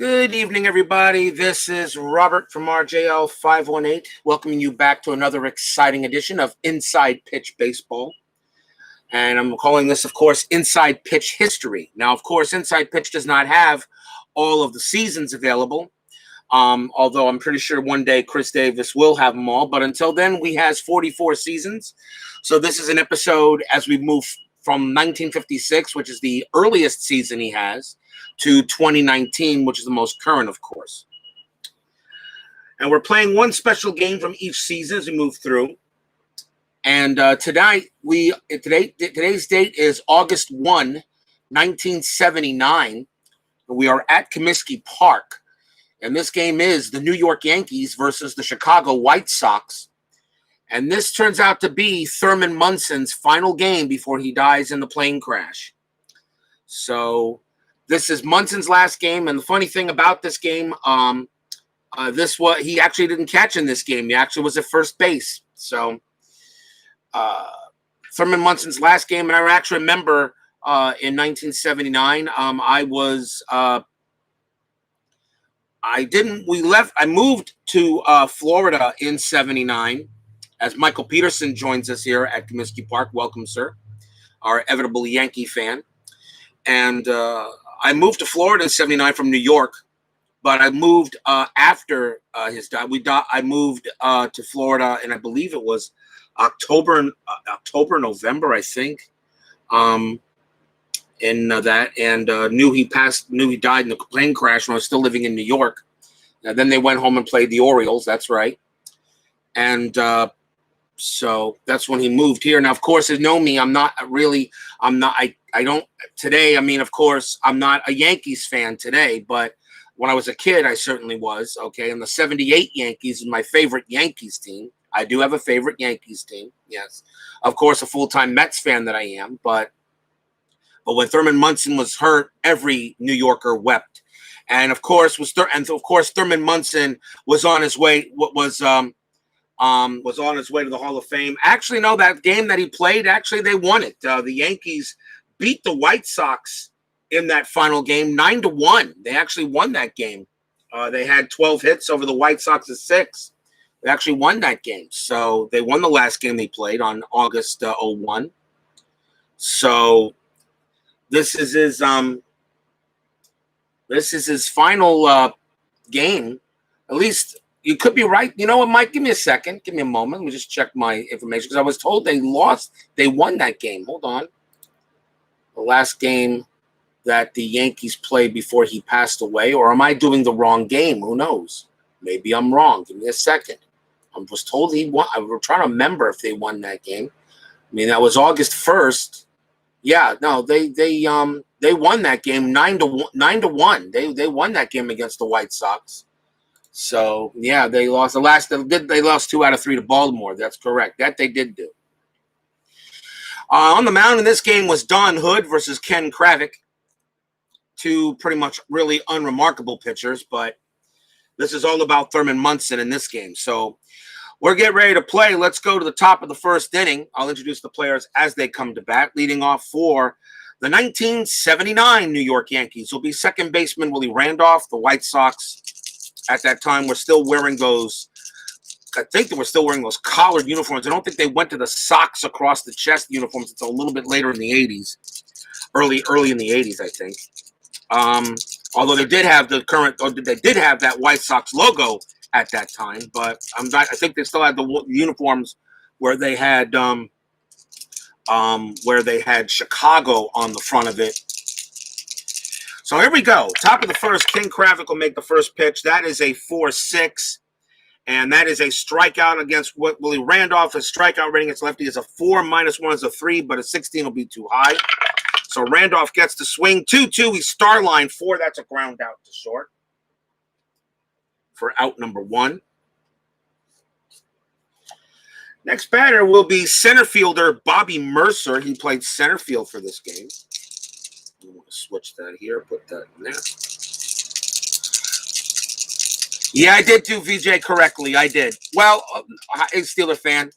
Good evening, everybody. This is Robert from RJL 518, welcoming you back to another exciting edition of Inside Pitch Baseball. And I'm calling this, of course, Inside Pitch History. Now, of course, Inside Pitch does not have all of the seasons available, although I'm pretty sure one day Chris Davis will have them all. But until then, we has 44 seasons. So this is an episode as we move from 1956, which is the earliest season he has, to 2019, which is the most current, of course. And we're playing one special game from each season as we move through. And today's date is August 1, 1979. We are at Comiskey Park. And this game is the New York Yankees versus the Chicago White Sox. And this turns out to be Thurman Munson's final game before he dies in the plane crash. So this is Munson's last game, and the funny thing about this game, he actually didn't catch in this game. He actually was at first base. So Thurman Munson's last game, and I actually remember in 1979, I moved to Florida in 79 as Michael Peterson joins us here at Comiskey Park. Welcome, sir, our inevitable Yankee fan. And I moved to Florida in 79 from New York, but I moved after his death. I moved to Florida, and I believe it was October, November, I think. Knew he died in a plane crash when I was still living in New York. And then they went home and played the Orioles. That's right. And so that's when he moved here. Now, of course, you know me. I'm not a Yankees fan today, but when I was a kid, I certainly was. Okay. And the 78 Yankees is my favorite Yankees team. I do have a favorite Yankees team. Yes. Of course, a full-time Mets fan that I am, but when Thurman Munson was hurt, every New Yorker wept. And of course, Thurman Munson was on his way. Was on his way to the Hall of Fame. Actually, no, that game that he played, actually, they won it. The Yankees beat the White Sox in that final game 9-1. They actually won that game. They had 12 hits over the White Sox's 6. They actually won that game. So they won the last game they played on August 01. So this is his final game. At least you could be right. You know what, Mike? Give me a second. Give me a moment. Let me just check my information because I was told they lost. They won that game. Hold on. The last game that the Yankees played before he passed away, or am I doing the wrong game? Who knows? Maybe I'm wrong. Give me a second. I was told he won. I was trying to remember if they won that game. I mean, that was August 1st. Yeah, no, they won that game 9-1. They won that game against the White Sox. So yeah, they lost they lost 2 out of 3 to Baltimore. That's correct. That they did do. On the mound in this game was Don Hood versus Ken Kravik. 2 pretty much really unremarkable pitchers, but this is all about Thurman Munson in this game. So we're getting ready to play. Let's go to the top of the first inning. I'll introduce the players as they come to bat. Leading off for the 1979 New York Yankees will be second baseman Willie Randolph. The White Sox at that time were still wearing those. I think they were still wearing those collared uniforms. I don't think they went to the socks across the chest uniforms until a little bit later in the 80s, early in the 80s, I think. Although they did have that White Sox logo at that time, but I think they still had the uniforms where they had Chicago on the front of it. So here we go. Top of the first, Ken Kravik will make the first pitch. That is a 4-6, and that is a strikeout against Willie Randolph. His strikeout rating against lefty is a 4, -1 is a 3, but a 16 will be too high. So Randolph gets the swing. 2-2, he's star line 4. That's a ground out to short for out number 1. Next batter will be center fielder Bobby Mercer. He played center field for this game. I'm going to switch that here, put that in there. Yeah, I did do VJ correctly. I did. Well, a Steeler fan.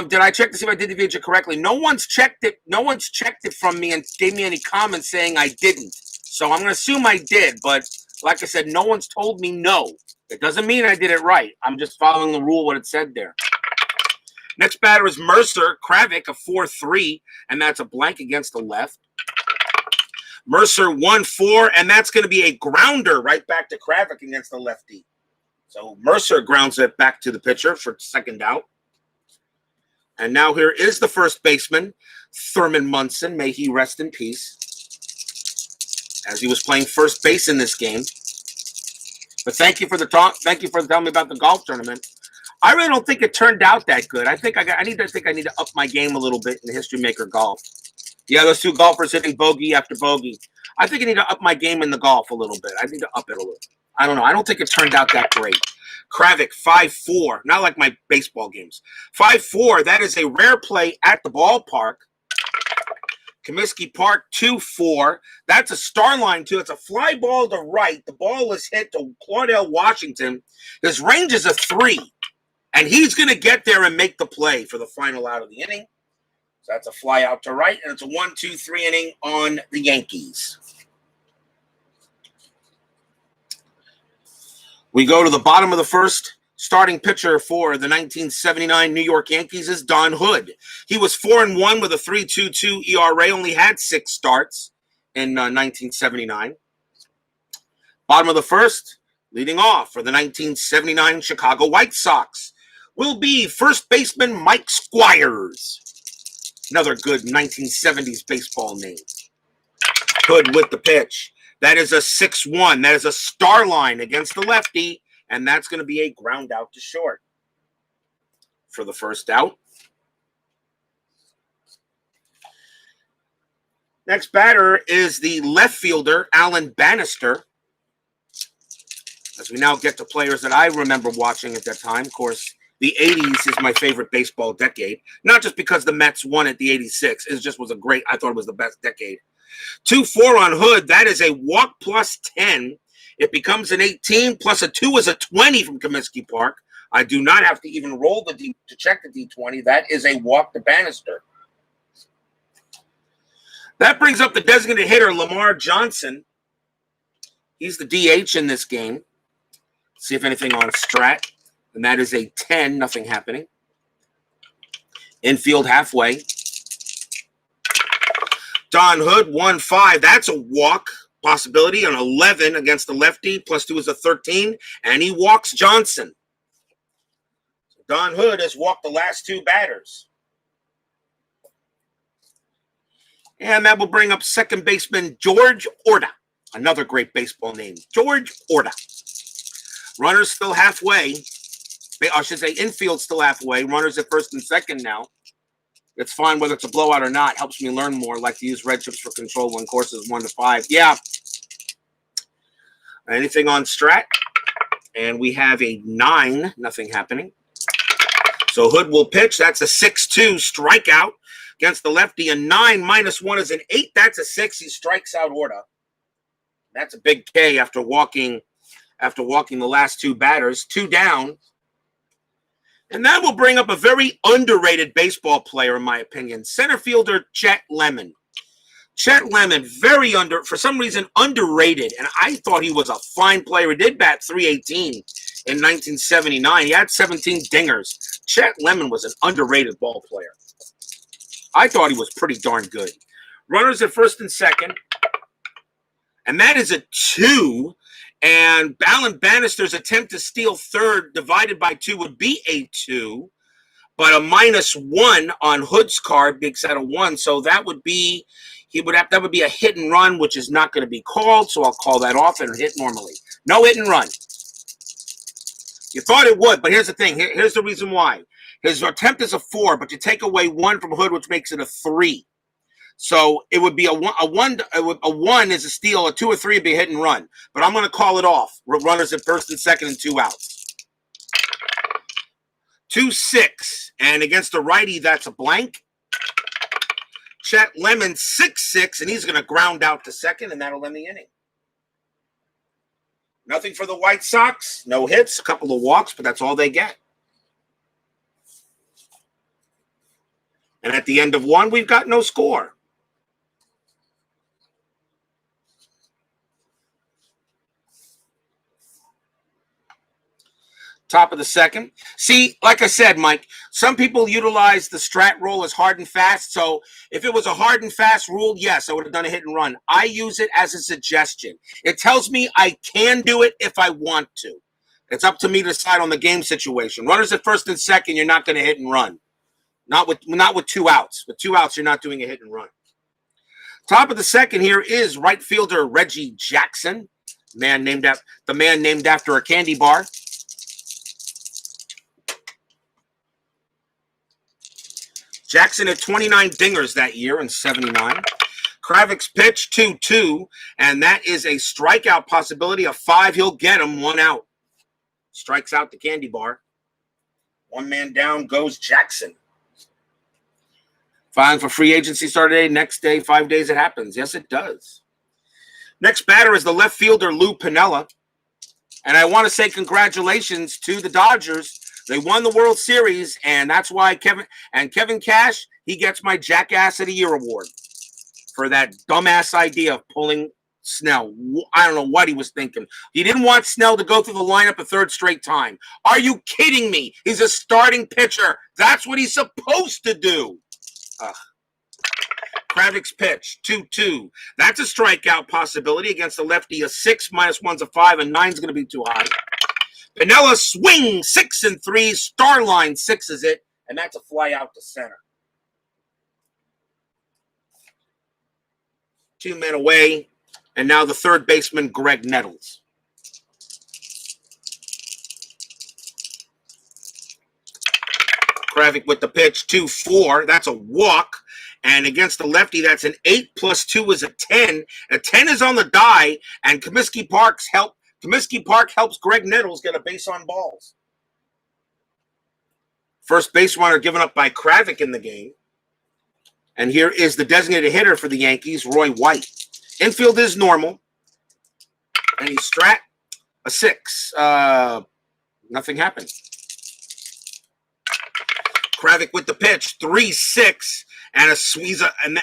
Did I check to see if I did the VJ correctly? No one's checked it. No one's checked it from me and gave me any comments saying I didn't. So I'm going to assume I did, but Like I said, no one's told me no. It doesn't mean I did it right. I'm just following the rule, what it said there. Next batter is Mercer Kravik, a 4-3, and that's a blank against the left. Mercer 1-4, and that's going to be a grounder right back to Kravik against the lefty. So Mercer grounds it back to the pitcher for second out. And now here is the first baseman, Thurman Munson. May he rest in peace, as he was playing first base in this game. But thank you for the talk. Thank you for telling me about the golf tournament. I really don't think it turned out that good. I need to up my game a little bit in History Maker Golf. Yeah, those two golfers hitting bogey after bogey. I think I need to up my game in the golf a little bit. I need to up it a little. I don't know. I don't think it turned out that great. Kravik 5-4, not like my baseball games. 5-4. That is a rare play at the ballpark. Comiskey Park 2-4. That's a star line too. It's a fly ball to right. The ball is hit to Claudell Washington. His range is a 3. And he's going to get there and make the play for the final out of the inning. So that's a fly out to right, and it's a 1-2-3 inning on the Yankees. We go to the bottom of the first. Starting pitcher for the 1979 New York Yankees is Don Hood. He was 4-1 with a 3.22 ERA, only had 6 starts in 1979. Bottom of the first, leading off for the 1979 Chicago White Sox will be first baseman Mike Squires. Another good 1970s baseball name. Hood with the pitch. That is a 6-1. That is a star line against the lefty, and that's going to be a ground out to short for the first out. Next batter is the left fielder, Alan Bannister. As we now get to players that I remember watching at that time, of course, the 80s is my favorite baseball decade. Not just because the Mets won at the 86. It just was I thought it was the best decade. 2-4 on Hood. That is a walk plus 10. It becomes an 18 plus a 2 is a 20 from Comiskey Park. I do not have to even roll the D to check the D20. That is a walk to Bannister. That brings up the designated hitter, Lamar Johnson. He's the DH in this game. See if anything on Strat. And that is a 10, nothing happening. Infield halfway. Don Hood, 1-5. That's a walk possibility. An 11 against the lefty. Plus 2 is a 13. And he walks Johnson. Don Hood has walked the last 2 batters. And that will bring up second baseman George Orta. Another great baseball name. George Orta. Runners still halfway. I should say infield still halfway. Runners at first and second now. It's fine whether it's a blowout or not. Helps me learn more. I like to use red chips for control when courses 1-5. Yeah. Anything on Strat? And we have a 9. Nothing happening. So Hood will pitch. That's a 6-2 strikeout against the lefty. A 9 minus 1 is an 8. That's a 6. He strikes out Orta. That's a big K after walking the last 2 batters. 2 down. And that will bring up a very underrated baseball player, in my opinion. Center fielder Chet Lemon. Chet Lemon, for some reason, underrated. And I thought he was a fine player. He did bat .318 in 1979. He had 17 dingers. Chet Lemon was an underrated ball player. I thought he was pretty darn good. Runners at first and second. And that is a 2. And Alan Bannister's attempt to steal third divided by 2 would be a 2. But a -1 on Hood's card makes that a 1. So that would be that would be a hit and run, which is not going to be called. So I'll call that off and hit normally. No hit and run. You thought it would, but here's the thing. Here's the reason why. His attempt is a 4, but you take away 1 from Hood, which makes it a 3. So it would be a 1 is a steal, a 2 or 3 would be a hit and run. But I'm going to call it off. Runners at first and second and 2 outs. 2-6. And against the righty, that's a blank. Chet Lemon 6-6, and he's going to ground out to second, and that'll end the inning. Nothing for the White Sox. No hits, a couple of walks, but that's all they get. And at the end of 1, we've got no score. Top of the second. See, like I said, Mike, some people utilize the strat rule as hard and fast. So if it was a hard and fast rule, yes, I would have done a hit and run. I use it as a suggestion. It tells me I can do it if I want to. It's up to me to decide on the game situation. Runners at first and second, you're not going to hit and run. Not with 2 outs. With 2 outs, you're not doing a hit and run. Top of the second here is right fielder Reggie Jackson, the man named after a candy bar. Jackson had 29 dingers that year in 79. Kravik's pitch 2-2, and that is a strikeout possibility of 5. He'll get him 1 out. Strikes out the candy bar. 1 man down goes Jackson. Filing for free agency started today. Next day, 5 days, it happens. Yes, it does. Next batter is the left fielder Lou Piniella. And I want to say congratulations to the Dodgers. They won the World Series, and that's why Kevin Cash, he gets my Jackass of the Year award for that dumbass idea of pulling Snell. I don't know what he was thinking. He didn't want Snell to go through the lineup a 3rd straight time. Are you kidding me? He's a starting pitcher. That's what he's supposed to do. Kravik's pitch 2-2. That's a strikeout possibility against the lefty. A 6 minus 1's a 5, and 9's going to be too high. Piniella swing 6 and 3. Star line 6 is it, and that's a fly out to center. 2 men away, and now the third baseman, Greg Nettles. Kravik with the pitch 2-4. That's a walk. And against the lefty, that's an 8 plus 2 is a 10. A 10 is on the die, and Comiskey Park helps Greg Nettles get a base on balls. First base runner given up by Kravik in the game. And here is the designated hitter for the Yankees, Roy White. Infield is normal. And he strat a 6. Nothing happened. Kravik with the pitch, 3-6. And a squeeze, and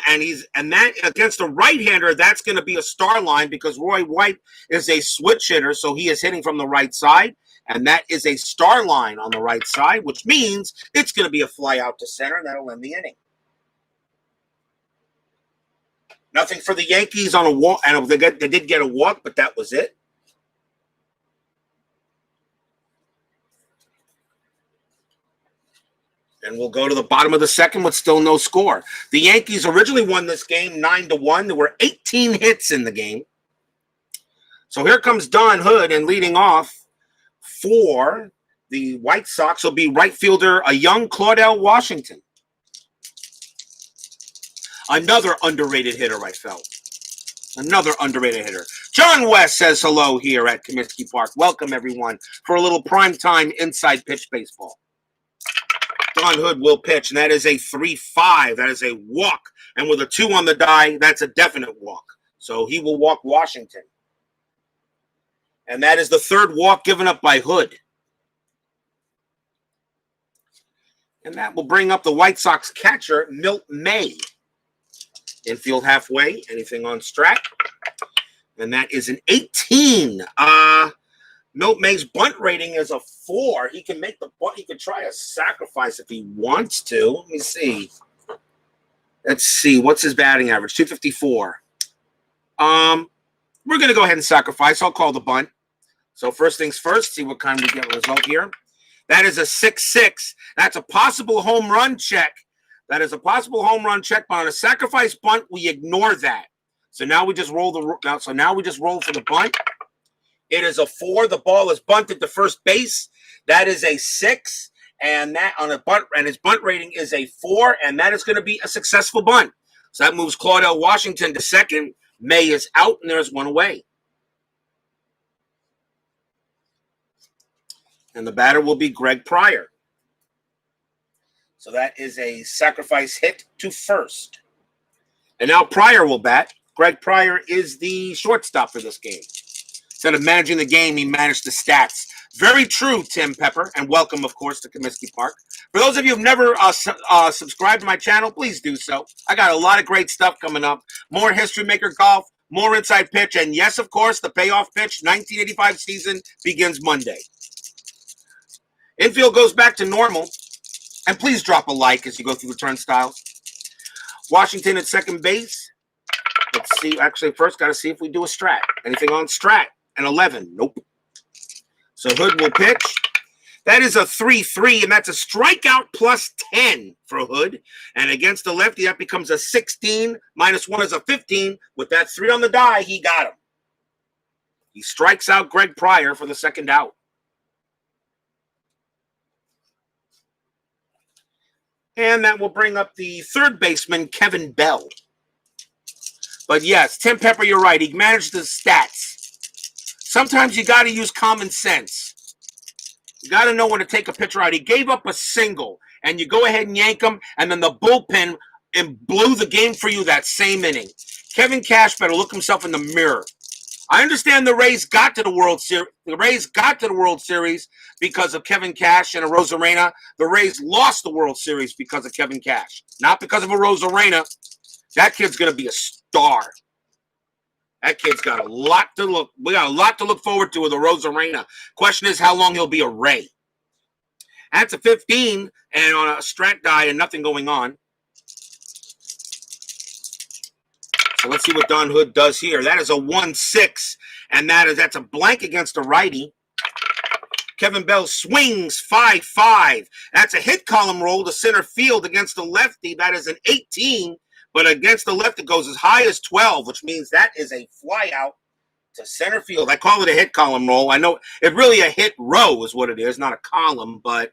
that against a right-hander, that's going to be a star line because Roy White is a switch hitter, so he is hitting from the right side, and that is a star line on the right side, which means it's going to be a fly out to center, and that'll end the inning. Nothing for the Yankees on a walk, and they did get a walk, but that was it. And we'll go to the bottom of the second with still no score. The Yankees originally won this game 9-1. There were 18 hits in the game. So here comes Don Hood, and leading off for the White Sox will be right fielder, a young Claudell Washington. Another underrated hitter, I felt. Another underrated hitter. John West says hello here at Comiskey Park. Welcome, everyone, for a little primetime inside pitch baseball. Don Hood will pitch, and that is a 3-5. That is a walk. And with a 2 on the die, that's a definite walk. So he will walk Washington. And that is the 3rd walk given up by Hood. And that will bring up the White Sox catcher, Milt May. Infield halfway. Anything on strat? And that is an 18. Milt May's bunt rating is a 4. He can make the bunt. He could try a sacrifice if he wants to. Let me see. Let's see. What's his batting average? 254. We're going to go ahead and sacrifice. I'll call the bunt. So first things first, see what kind we get a result here. That is a 6-6. That's a possible home run check. That is a possible home run check, but on a sacrifice bunt, we ignore that. So now we just roll for the bunt. It is a 4. The ball is bunted to first base. That is a 6, and that on a bunt, and his bunt rating is a 4, and that is going to be a successful bunt. So that moves Claudell Washington to second. May is out, and there's 1 away. And the batter will be Greg Pryor. So that is a sacrifice hit to first. And now Pryor will bat. Greg Pryor is the shortstop for this game. Instead of managing the game, he managed the stats. Very true, Tim Pepper, and welcome, of course, to Comiskey Park. For those of you who've never subscribed to my channel, please do so. I got a lot of great stuff coming up. More History Maker Golf, more Inside Pitch, and yes, of course, the Payoff Pitch 1985 season begins Monday. Infield goes back to normal. And please drop a like as you go through the turnstiles. Washington at second base. Let's see. Actually, first got to see if we do a strat. Anything on strat? An 11. Nope. So Hood will pitch. That is a 3-3, and that's a strikeout plus 10 for Hood. And against the lefty, that becomes a 16. -1 is a 15. With that 3 on the die, he got him. He strikes out Greg Pryor for the second out. And that will bring up the third baseman, Kevin Bell. But yes, Tim Pepper, you're right. He managed the stats. Sometimes you got to use common sense. You got to know when to take a pitcher out. He gave up a single, and you go ahead and yank him, and then the bullpen blew the game for you that same inning. Kevin Cash better look himself in the mirror. I understand the Rays got to the World Series. The Rays got to the World Series because of Kevin Cash and a Rosarena. The Rays lost the World Series because of Kevin Cash, not because of a Rosarena. That kid's going to be a star. That kid's got a lot to look. We got a lot to look forward to with a Rosarena. Question is how long he'll be a Ray. That's a 15 and on a strat die and nothing going on. So let's see what Don Hood does here. That is a 1-6, and that's a blank against a righty. Kevin Bell swings 5-5. That's a hit column roll to center field against the lefty. That is an 18, but against the left it goes as high as 12, which means that is a fly out to center field. I call it a hit column roll. I know it's really a hit row is what it is, not a column, but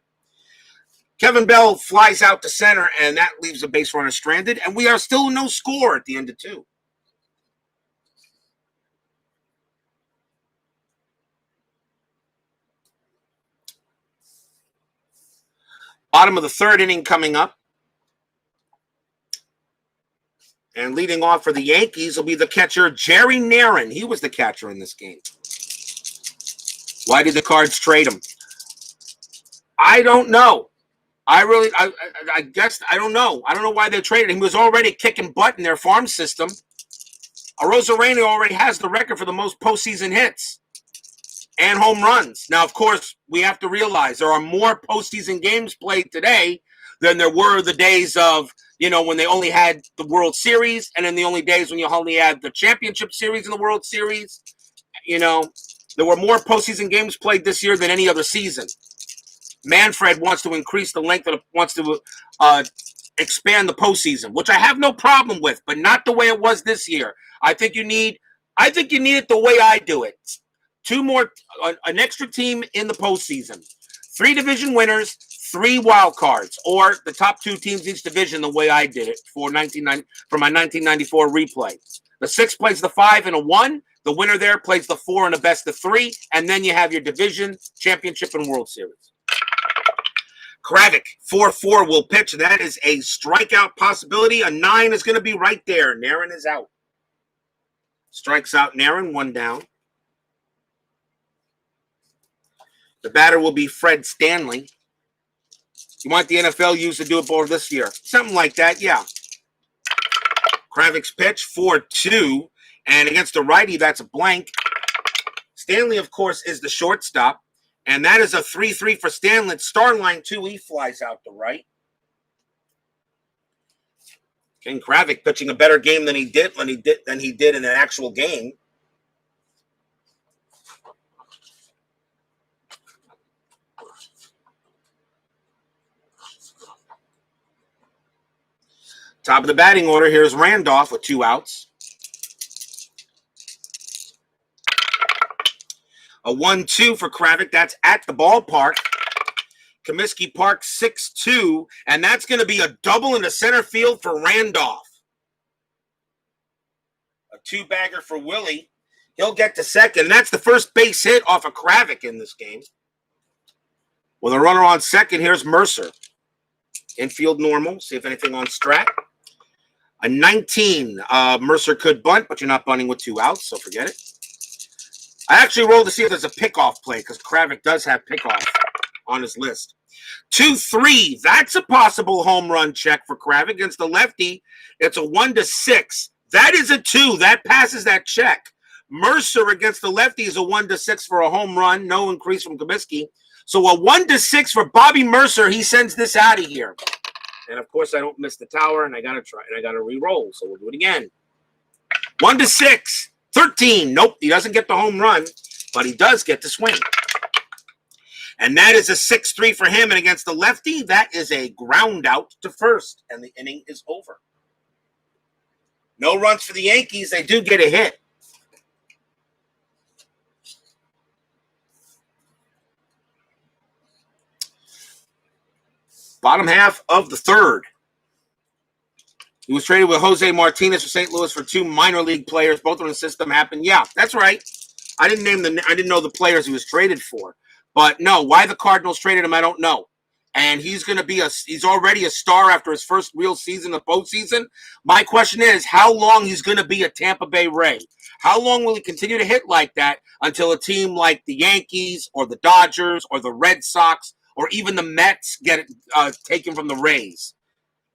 Kevin Bell flies out to center, and that leaves a base runner stranded, and we are still no score at the end of 2. Bottom of the third inning coming up. And leading off for the Yankees will be the catcher, Jerry Narin. He was the catcher in this game. Why did the Cards trade him? I don't know. I guess, I don't know. I don't know why they traded him. He was already kicking butt in their farm system. Arozarena already has the record for the most postseason hits and home runs. Now, of course, we have to realize there are more postseason games played today than there were the days of, when they only had the World Series, and in the only days when you only had the Championship Series in the World Series. There were more postseason games played this year than any other season. Manfred wants to increase the length wants to expand the postseason, which I have no problem with, but not the way it was this year. I think you need it the way I do it. An extra team in the postseason. 3 division winners, 3 wild cards, or the top 2 teams each division the way I did it for my 1994 replay. The 6 plays the 5 and a 1. The winner there plays the 4 and a best of 3, and then you have your division, championship, and World Series. Kravick, 4-4 will pitch. That is a strikeout possibility. A 9 is going to be right there. Narin is out. Strikes out Narin, 1 down. The batter will be Fred Stanley. You want the NFL used to do it more this year? Something like that, yeah. Kravick's pitch, 4-2. And against the righty, that's a blank. Stanley, of course, is the shortstop. And that is a 3-3 for Stanley. Star line 2, he flies out to right. Ken Kravick pitching a better game than he did in an actual game. Top of the batting order, here's Randolph with 2 outs. A 1-2 for Kravick. That's at the ballpark. Comiskey Park, 6-2. And that's going to be a double into center field for Randolph. A 2-bagger for Willie. He'll get to second. That's the first base hit off of Kravick in this game. With a runner on second, here's Mercer. Infield normal. See if anything on strat. A 19. Mercer could bunt, but you're not bunting with 2 outs, so forget it. I actually rolled to see if there's a pickoff play because Kravick does have pickoff on his list. 2-3. That's a possible home run check for Kravick against the lefty. It's a 1-6. That is a 2. That passes that check. Mercer against the lefty is a 1-6 for a home run. No increase from Comiskey. So a 1-6 for Bobby Mercer. He sends this out of here. And, of course, I don't miss the tower, and I got to try, and I got to re-roll. So we'll do it again. 1-6. 13. Nope, he doesn't get the home run, but he does get the swing. And that is a 6-3 for him. And against the lefty, that is a ground out to first, and the inning is over. No runs for the Yankees. They do get a hit. Bottom half of the third. He was traded with Jose Martinez for St. Louis for 2 minor league players. Both in the system happened. Yeah, that's right. I didn't know the players he was traded for. But no, why the Cardinals traded him, I don't know. And he's already a star after his first real season of postseason. My question is how long he's going to be a Tampa Bay Ray. How long will he continue to hit like that until a team like the Yankees or the Dodgers or the Red Sox or even the Mets get taken from the Rays?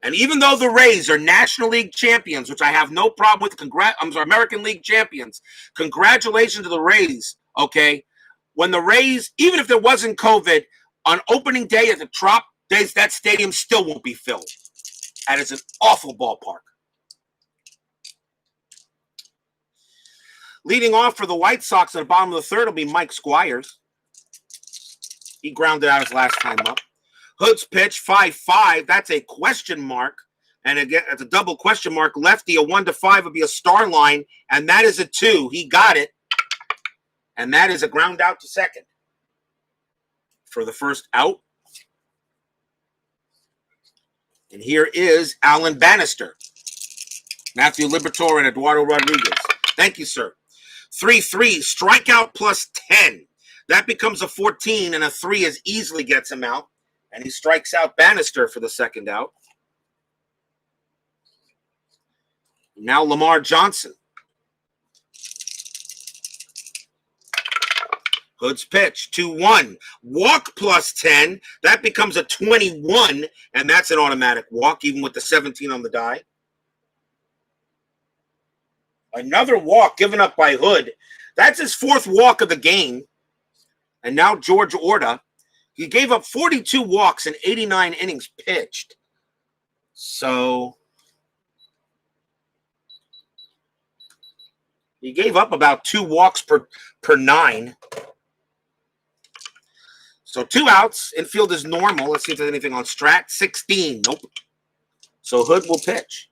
And even though the Rays are National League champions, which I have no problem with, American League champions, congratulations to the Rays, okay? When the Rays, even if there wasn't COVID, on opening day at the Trop days, that stadium still won't be filled. And it's an awful ballpark. Leading off for the White Sox at the bottom of the third will be Mike Squires. He grounded out his last time up. Hood's pitch, 5-5. That's a question mark. And again, it's a double question mark. Lefty, a 1-5 would be a star line. And that is a 2. He got it. And that is a ground out to second. For the first out. And here is Alan Bannister. Matthew Liberatore and Eduardo Rodriguez. Thank you, sir. 3-3, strikeout plus 10. That becomes a 14, and a 3 as easily gets him out. And he strikes out Bannister for the second out. Now Lamar Johnson. Hood's pitch, 2-1. Walk plus 10. That becomes a 21, and that's an automatic walk, even with the 17 on the die. Another walk given up by Hood. That's his 4th walk of the game. And now George Orta. He gave up 42 walks in 89 innings pitched. So he gave up about 2 walks per 9. So 2 outs. Infield is normal. Let's see if there's anything on strat. 16. Nope. So Hood will pitch.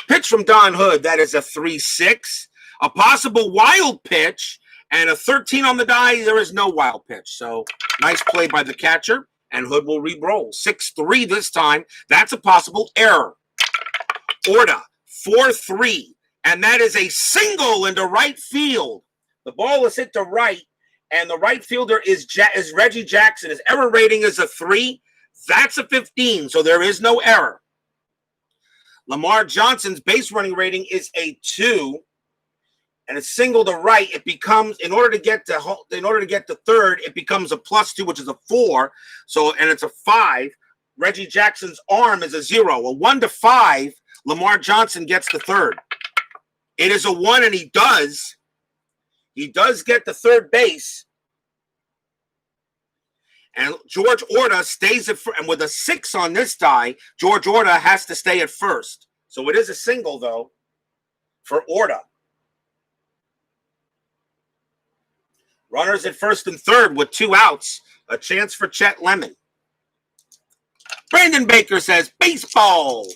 Pitch from Don Hood. That is a 3-6. A possible wild pitch. And a 13 on the die, there is no wild pitch. So nice play by the catcher, and Hood will re-roll. 6-3 this time. That's a possible error. Orta, 4-3. And that is a single into right field. The ball is hit to right, and the right fielder is Reggie Jackson. His error rating is a 3. That's a 15, so there is no error. Lamar Johnson's base running rating is a 2. And a single to right, it becomes, in order to get to third, it becomes a +2, which is a 4. So, and it's a 5. Reggie Jackson's arm is a 0. A 1-5, Lamar Johnson gets the third. It is a 1, and he does get the third base. And George Orta stays at first. And with a 6 on this die, George Orta has to stay at first. So it is a single, though, for Orta. Runners at first and third with 2 outs. A chance for Chet Lemon. Brandon Baker says, baseball.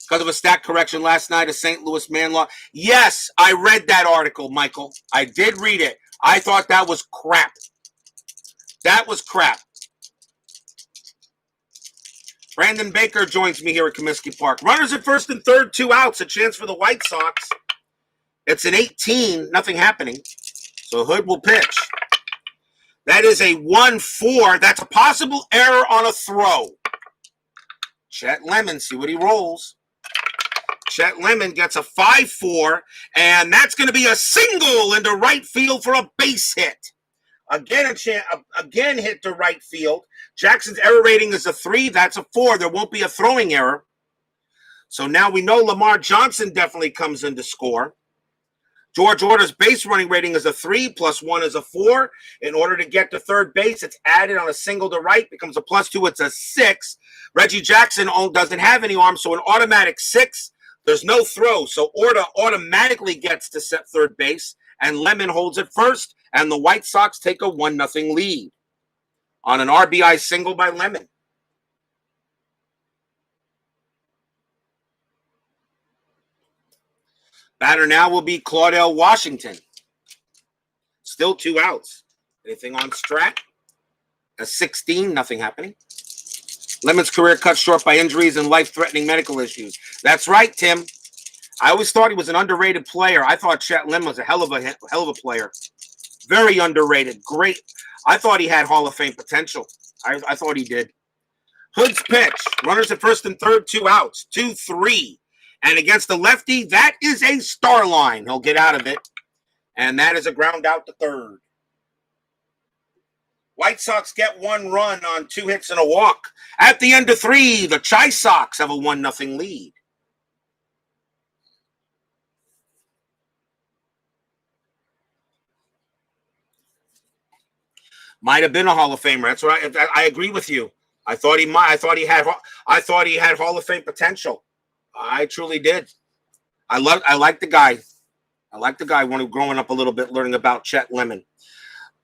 Because of a stat correction last night, a St. Louis man law. Yes, I read that article, Michael. I did read it. I thought that was crap. That was crap. Brandon Baker joins me here at Comiskey Park. Runners at first and third, 2 outs. A chance for the White Sox. It's an 18, nothing happening. So Hood will pitch. That is a 1-4. That's a possible error on a throw. Chet Lemon, see what he rolls. Chet Lemon gets a 5-4, and that's going to be a single into right field for a base hit. Again, again hit to right field. Jackson's error rating is a 3. That's a 4. There won't be a throwing error. So now we know Lamar Johnson definitely comes in to score. George Order's base running rating is a 3, plus 1 is a 4. In order to get to third base, it's added on a single to right, becomes a plus 2, it's a 6. Reggie Jackson doesn't have any arms, so an automatic 6. There's no throw, so Order automatically gets to set third base, and Lemon holds it first, and the White Sox take a 1-0 lead on an RBI single by Lemon. Batter now will be Claudell Washington. Still 2 outs. Anything on Strat? A 16, nothing happening. Lemon's career cut short by injuries and life-threatening medical issues. That's right, Tim. I always thought he was an underrated player. I thought Chet Lemon was a hell of a player. Very underrated. Great. I thought he had Hall of Fame potential. I thought he did. Hood's pitch. Runners at first and third, 2 outs. 2-3. And against the lefty, that is a star line. He'll get out of it. And that is a ground out to third. White Sox get 1 run on 2 hits and a walk. At the end of 3, the Chi Sox have a 1-0 lead. Might have been a Hall of Famer. That's right. I agree with you. I thought he had Hall of Fame potential. I truly did. I like the guy. I like the guy when growing up a little bit, learning about Chet Lemon.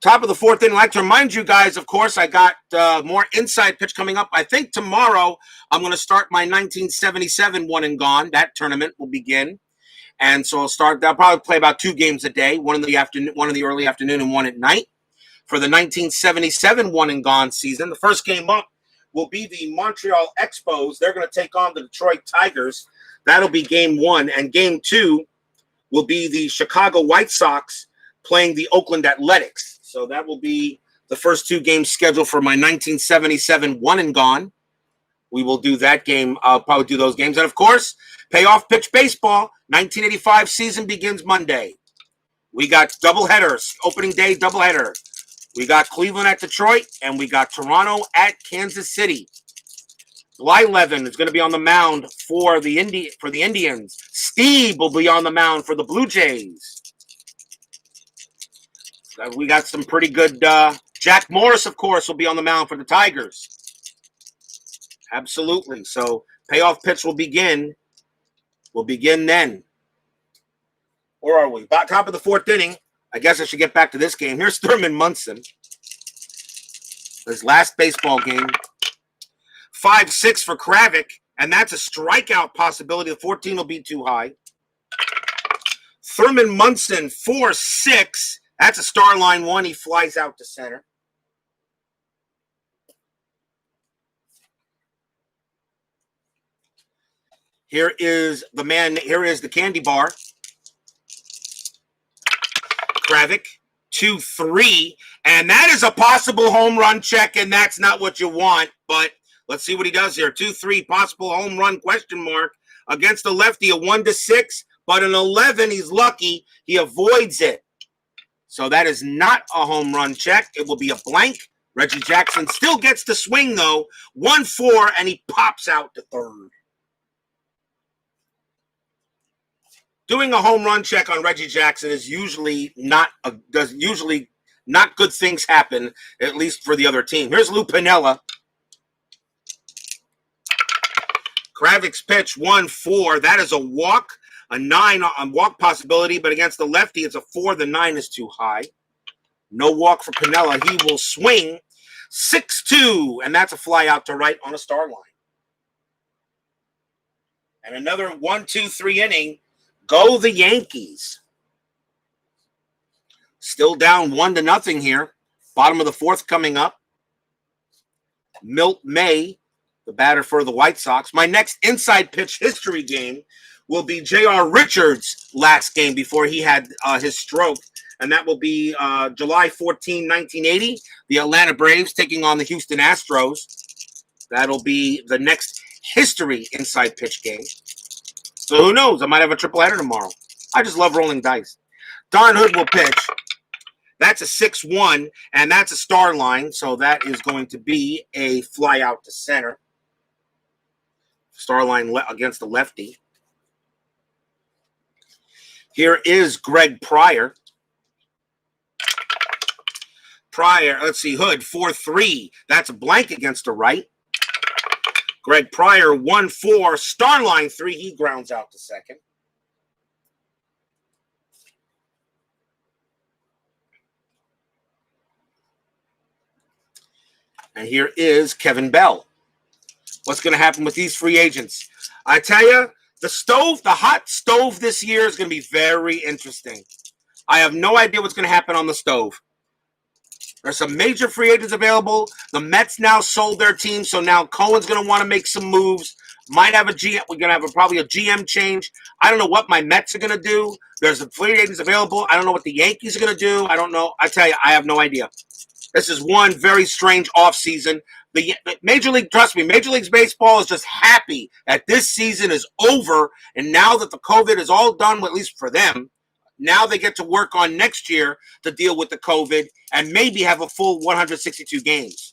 Top of the 4th inning. I'd like to remind you guys, of course, I got more inside pitch coming up. I think tomorrow I'm going to start my 1977 one and gone. That tournament will begin. And so I'll probably play about 2 games a day, one in the afternoon, one in the early afternoon, and one at night. For the 1977 one and gone season, the first game up will be the Montreal Expos. They're going to take on the Detroit Tigers. That'll be game 1. And game 2 will be the Chicago White Sox playing the Oakland Athletics. So that will be the first 2 games scheduled for my 1977 one and gone. We will do that game. I'll probably do those games. And, of course, Payoff Pitch Baseball. 1985 season begins Monday. We got doubleheaders, opening day doubleheader. We got Cleveland at Detroit, and we got Toronto at Kansas City. Blyleven is going to be on the mound for the Indians. Steve will be on the mound for the Blue Jays. We got some pretty good. Jack Morris, of course, will be on the mound for the Tigers. Absolutely. So payoff pitch will begin. We'll begin then. Where are we? About top of the 4th inning. I guess I should get back to this game. Here's Thurman Munson. His last baseball game. 5-6 for Kravick, and that's a strikeout possibility. The 14 will be too high. Thurman Munson, 4-6. That's a star line 1. He flies out to center. Here is the man. Here is the candy bar. Kravick, 2-3, and that is a possible home run check, and that's not what you want, but let's see what he does here. 2-3, possible home run, question mark, against the lefty, a 1-6, but an 11, he's lucky, he avoids it. So that is not a home run check. It will be a blank. Reggie Jackson still gets to swing, though, 1-4, and he pops out to third. Doing a home run check on Reggie Jackson is usually not good things happen, at least for the other team. Here's Lou Piniella. Kravick's pitch, 1-4. That is a walk, a 9 on walk possibility, but against the lefty, it's a 4. The 9 is too high. No walk for Piniella. He will swing 6-2, and that's a fly out to right on a star line. And another 1-2-3 inning. Go the Yankees. Still down 1-0 here. Bottom of the 4th coming up. Milt May, the batter for the White Sox. My next inside pitch history game will be J.R. Richards' last game before he had his stroke. And that will be July 14, 1980. The Atlanta Braves taking on the Houston Astros. That'll be the next history inside pitch game. So who knows? I might have a triple header tomorrow. I just love rolling dice. Don Hood will pitch. That's a 6-1, and that's a star line. So that is going to be a fly out to center. Star line against the lefty. Here is Greg Pryor. Pryor, let's see, Hood, 4-3. That's a blank against the right. Greg Pryor, 1-4. Starline 3. He grounds out to second. And here is Kevin Bell. What's going to happen with these free agents? I tell you, the hot stove this year is going to be very interesting. I have no idea what's going to happen on the stove. There's some major free agents available. The Mets now sold their team, so now Cohen's going to want to make some moves. Might have a GM. We're going to have probably a GM change. I don't know what my Mets are going to do. There's some free agents available. I don't know what the Yankees are going to do. I don't know. I tell you, I have no idea. This is one very strange offseason. The Major League, trust me, Major League Baseball is just happy that this season is over, and now that the COVID is all done, at least for them, now they get to work on next year to deal with the COVID and maybe have a full 162 games.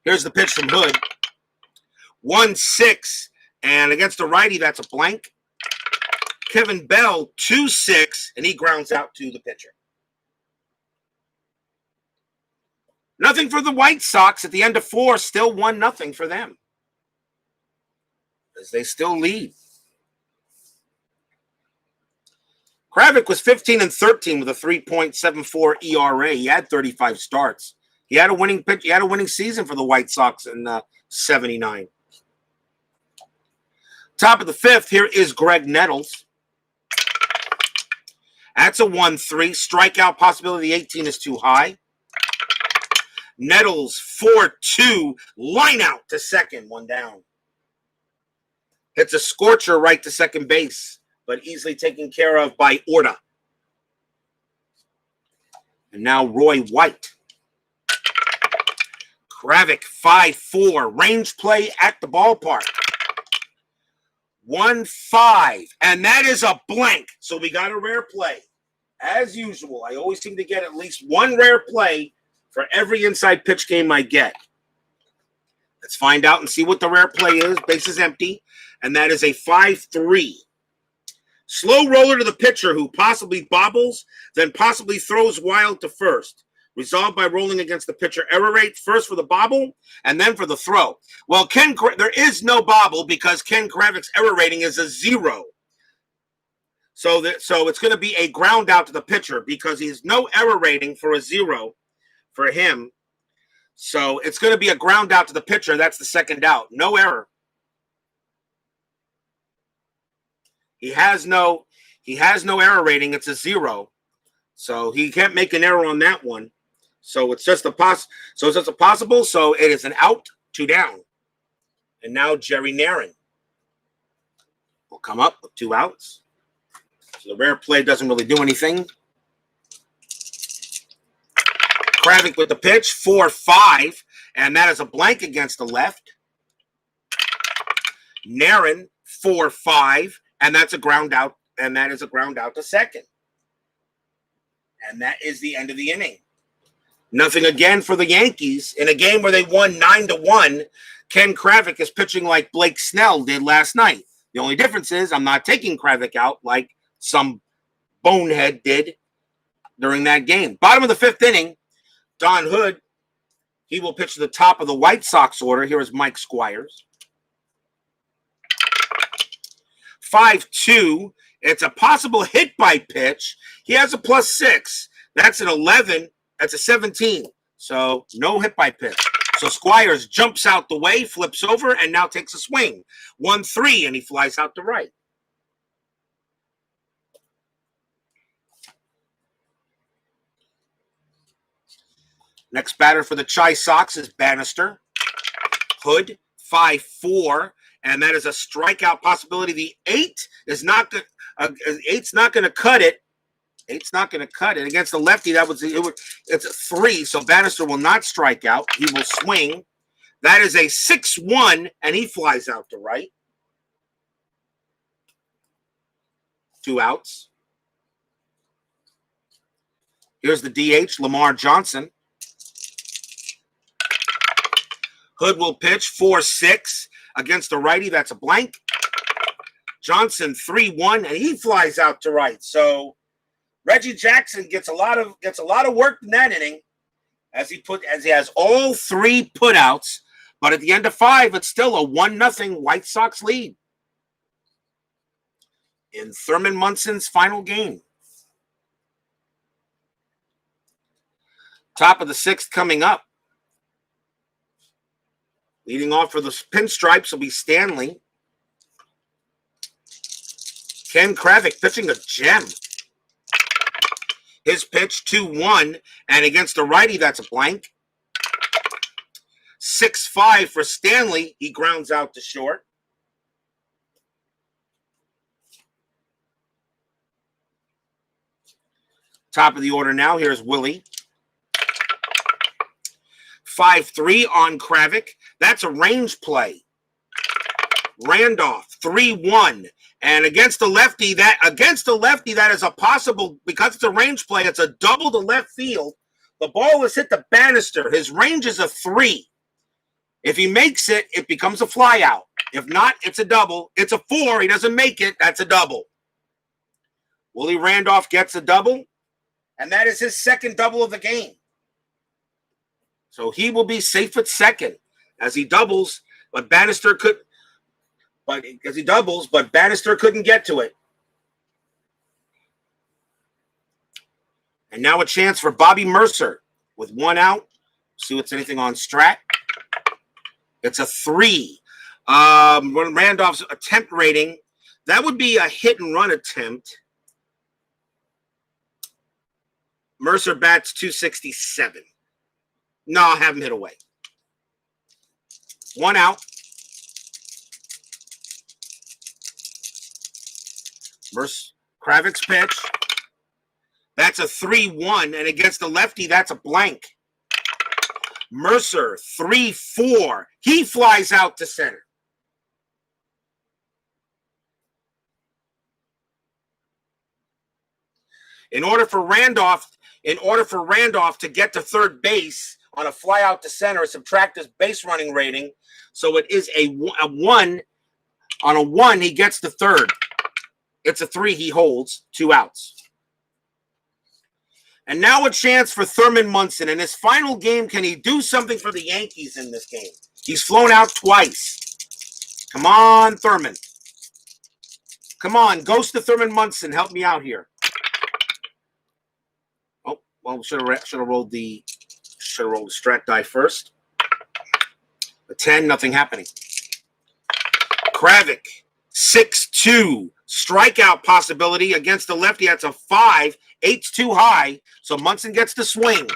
Here's the pitch from Hood. 1-6, and against the righty, that's a blank. Kevin Bell, 2-6, and he grounds out to the pitcher. Nothing for the White Sox at the end of 4, still 1-0 for them, as they still lead. Kravik was 15-13 with a 3.74 ERA. He had 35 starts. He had a winning pitch. He had a winning season for the White Sox in '79. Top of the 5th, here is Greg Nettles. That's a 1-3. Strikeout possibility 18 is too high. Nettles, 4-2. Line out to second, 1 down. Hits a scorcher right to second base, but easily taken care of by Orta. And now Roy White. Kravik, 5-4. Range play at the ballpark. 1-5. And that is a blank. So we got a rare play. As usual, I always seem to get at least one rare play for every inside pitch game I get. Let's find out and see what the rare play is. Base is empty. And that is a 5-3. Slow roller to the pitcher who possibly bobbles, then possibly throws wild to first. Resolved by rolling against the pitcher. Error rate first for the bobble and then for the throw. Well, there is no bobble because Ken Kravik's error rating is a 0. So it's going to be a ground out to the pitcher because he's no error rating for a 0 for him. So it's going to be a ground out to the pitcher. That's the second out. No error. He has no error rating. It's a 0. So he can't make an error on that one. So it's just a possible. So it is an out, 2 down. And now Jerry Narin will come up with 2 outs. So the rare play doesn't really do anything. Kravik with the pitch, 4-5, and that is a blank against the left. Narin, 4-5, and that's a ground out, and that is a ground out to second. And that is the end of the inning. Nothing again for the Yankees in a game where they won 9-1. Ken Kravik is pitching like Blake Snell did last night. The only difference is I'm not taking Kravik out like some bonehead did during that game. Bottom of the 5th inning, Don Hood, he will pitch to the top of the White Sox order. Here is Mike Squires. 5-2. It's a possible hit by pitch. He has a +6. That's an 11. That's a 17. So no hit by pitch. So Squires jumps out the way, flips over, and now takes a swing. 1-3, and he flies out to right. Next batter for the Chi Sox is Bannister. Hood, 5-4, and that is a strikeout possibility. The 8 is not good. 8's not going to cut it. 8's not going to cut it against the lefty. It's a 3, so Bannister will not strike out. He will swing. That is a 6-1, and he flies out to right. 2 outs. Here's the DH, Lamar Johnson. Hood will pitch 4-6 against the righty. That's a blank. Johnson 3-1, and he flies out to right. So Reggie Jackson gets a lot of work in that inning as he has all 3 putouts. But at the end of 5, it's still a 1-0 White Sox lead in Thurman Munson's final game. Top of the 6th coming up. Leading off for the Pinstripes will be Stanley. Ken Kravik pitching a gem. His pitch 2-1, and against the righty, that's a blank. 6-5 for Stanley. He grounds out to short. Top of the order now. Here's Willie. 5-3 on Kravik. That's a range play. Randolph 3-1, and against the lefty that is a possible, because it's a range play. It's a double to left field. The ball has hit the banister. His range is a 3. If he makes it, it becomes a fly out. If not, it's a double. It's a 4. He doesn't make it. That's a double. Willie Randolph gets a double, and that is his 2nd double of the game. So he will be safe at 2nd as he doubles, but Bannister couldn't get to it. And now a chance for Bobby Mercer with 1 out. See what's anything on Strat. It's a 3. Randolph's attempt rating, that would be a hit and run attempt. Mercer bats 267. No, I'll have him hit away. 1 out. Kravik's pitch. That's a 3-1, and against the lefty, that's a blank. Mercer 3-4. He flies out to center. In order for Randolph to get to third base on a fly out to center, subtract his base running rating. So it is a 1. On a 1, he gets to third. It's a 3 he holds, 2 outs. And now a chance for Thurman Munson. In his final game, can he do something for the Yankees in this game? He's flown out twice. Come on, Thurman. Come on, Ghost of Thurman Munson. Help me out here. Oh, well, should have rolled the strat die first. A 10, nothing happening. Kravik, 6-2. Strikeout possibility against the lefty. That's a 5. 8's too high, so Munson gets the swing.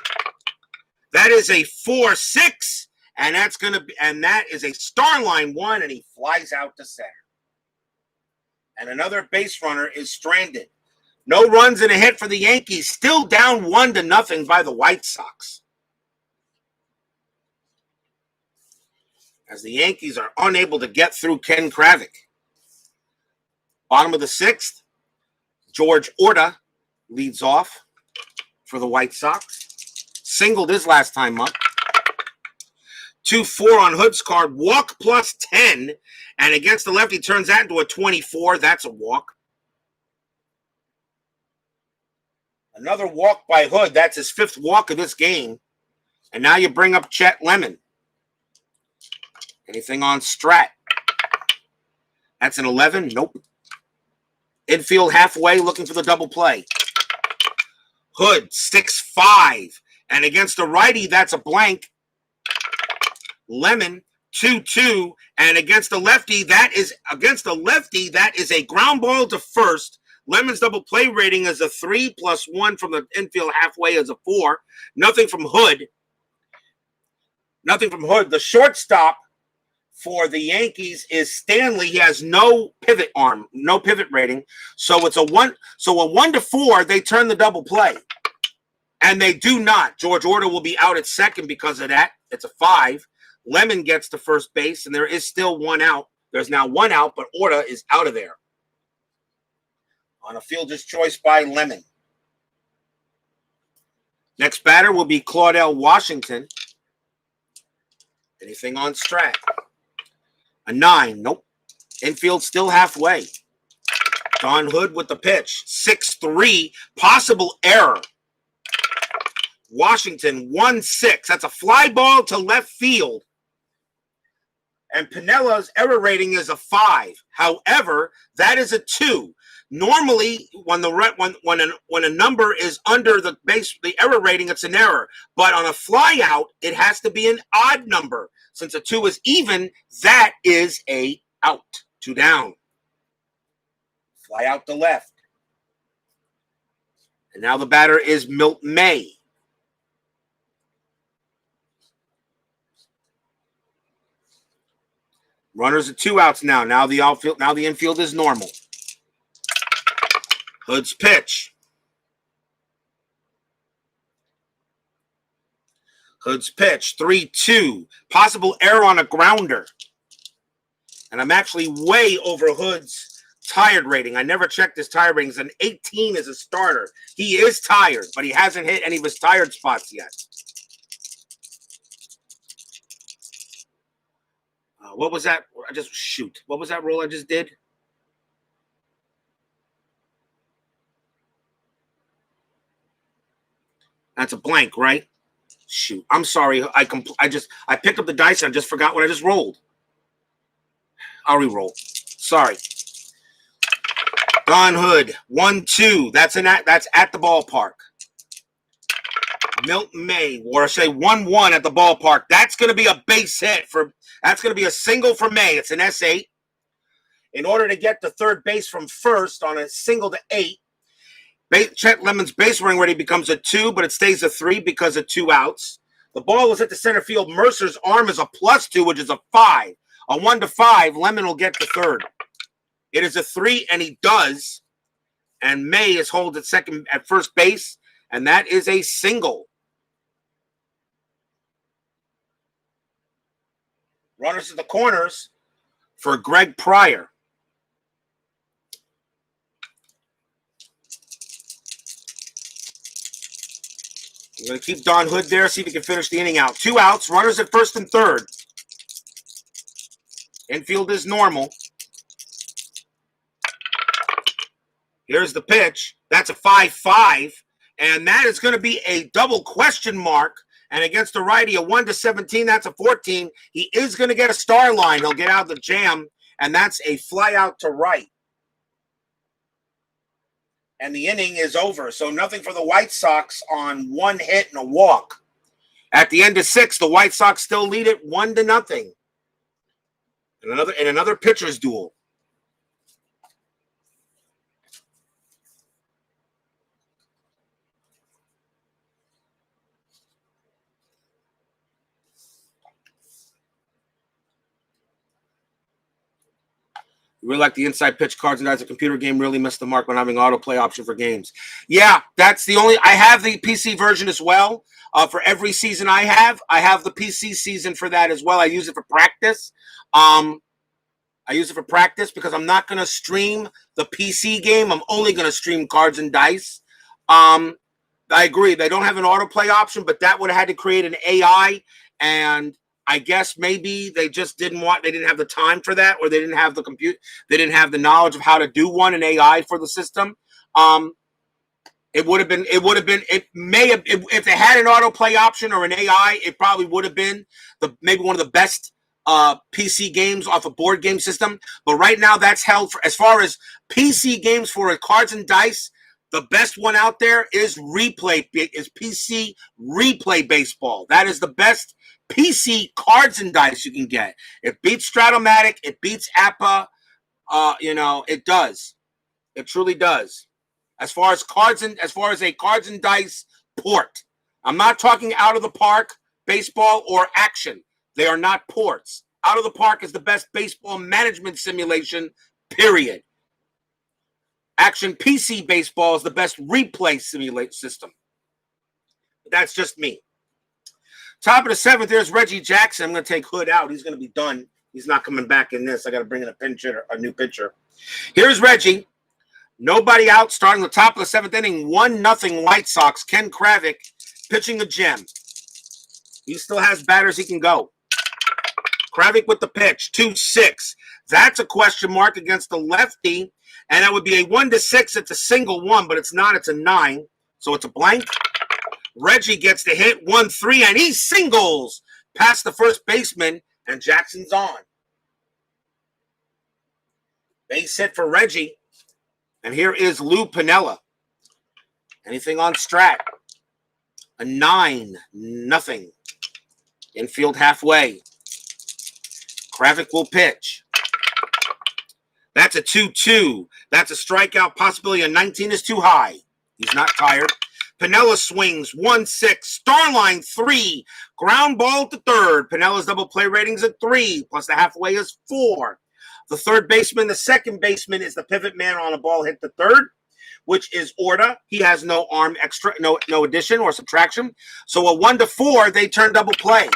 That is a 4-6, and that is a star line 1, and he flies out to center. And another base runner is stranded. No runs and a hit for the Yankees. Still down 1-0 by the White Sox. As the Yankees are unable to get through Ken Kravik. Bottom of the 6th, George Orta leads off for the White Sox. Singled his last time up. 2-4 on Hood's card. Walk plus 10. And against the lefty, turns that into a 24. That's a walk. Another walk by Hood. That's his 5th walk of this game. And now you bring up Chet Lemon. Anything on Strat? That's an 11. Nope. Infield halfway looking for the double play. Hood, 6-5. And against the righty, that's a blank. Lemon, 2-2. And against the lefty, that is a ground ball to first. Lemon's double play rating is a 3 + 1 from the infield halfway is a 4. Nothing from Hood. The shortstop for the Yankees is Stanley. He has no pivot arm, no pivot rating. So it's a 1. So a 1-4, they turn the double play. And they do not. George Orta will be out at second because of that. It's a 5. Lemon gets to first base, and there is still 1 out. There's now 1 out, but Orta is out of there. On a fielder's choice by Lemon. Next batter will be Claudell Washington. Anything on Strat? A 9. Nope. Infield still halfway. Don Hood with the pitch. 6-3. Possible error. Washington 1-6. That's a fly ball to left field. And Pinella's error rating is a 5. However, that is a 2. Normally, when a number is under the error rating, it's an error. But on a fly out, it has to be an odd number. Since a 2 is even, that is a out. 2 down. Fly out to left. And now the batter is Milt May. Runners at 2 outs now. Now the infield is normal. Hood's pitch. Hood's pitch. 3-2. Possible error on a grounder. And I'm actually way over Hood's tired rating. I never checked his tired ratings. An 18 as a starter. He is tired, but he hasn't hit any of his tired spots yet. What was that? What was that roll I just did? That's a blank, right? Shoot. I'm sorry. I picked up the dice and I just forgot what I just rolled. I'll re-roll. Sorry. Don Hood, 1-2. That's at the ballpark. Milt May, or say 1-1 at the ballpark. That's going to be a base hit that's going to be a single for May. It's an S8. In order to get to third base from first on a single to 8, Chet Lemon's base running ready becomes a 2, but it stays a 3 because of 2 outs. The ball is at the center field. Mercer's arm is a +2, which is a 5. A 1-5, Lemon will get to third. It is a 3, and he does. And May is holed at first base, and that is a single. Runners at the corners for Greg Pryor. We're going to keep Don Hood there, see if he can finish the inning out. 2 outs, runners at first and third. Infield is normal. Here's the pitch. That's a 5-5. And that is going to be a double question mark. And against the righty, a 1-17, that's a 14. He is going to get a star line. He'll get out of the jam. And that's a fly out to right. And the inning is over. So nothing for the White Sox on 1 hit and a walk. At the end of 6, the White Sox still lead it 1-0. In another pitcher's duel. Really like the inside pitch cards and as a computer game really missed the mark when having autoplay option for games. Yeah, that's the only. I have the PC version as well. For every season I have the PC season for that as well. I use it for practice. I use it for practice because I'm not going to stream the PC game. I'm only going to stream cards and dice. I agree. They don't have an autoplay option, but that would have had to create an AI, and I guess maybe they just they didn't have the time for that, or they didn't have they didn't have the knowledge of how to do an AI for the system. It may have, if they had an autoplay option or an AI, it probably would have been maybe one of the best PC games off a board game system. But right now that's held for, as far as PC games for cards and dice, the best one out there is PC Replay Baseball. That is the best PC cards and dice you can get. It beats Stratomatic. It beats APA. It does. It truly does. As far as a cards and dice port, I'm not talking Out of the Park baseball or Action. They are not ports. Out of the Park is the best baseball management simulation, period. Action PC baseball is the best replay simulate system. That's just me. Top of the 7th, there's Reggie Jackson. I'm going to take Hood out. He's going to be done. He's not coming back in this. I got to bring in a new pitcher. Here's Reggie. Nobody out, starting the top of the 7th inning. 1-0 White Sox. Ken Kravick pitching a gem. He still has batters he can go. Kravick with the pitch. 2-6. That's a question mark against the lefty. And that would be a 1-6. It's a single one, but it's not. It's a 9. So it's a blank. Reggie gets the hit, 1-3, and he singles past the first baseman, and Jackson's on. Base hit for Reggie. And here is Lou Piniella. Anything on Strat? A 9-0. Infield halfway. Kravik will pitch. That's a 2-2. That's a strikeout possibility. A 19 is too high. He's not tired. Piniella swings 1-6. Starline 3. Ground ball to third. Pinella's double play rating's at 3. Plus the halfway is 4. The third baseman, the second baseman is the pivot man on a ball hit to third, which is Orta. He has no arm extra, no addition or subtraction. So a 1-4, they turn double play.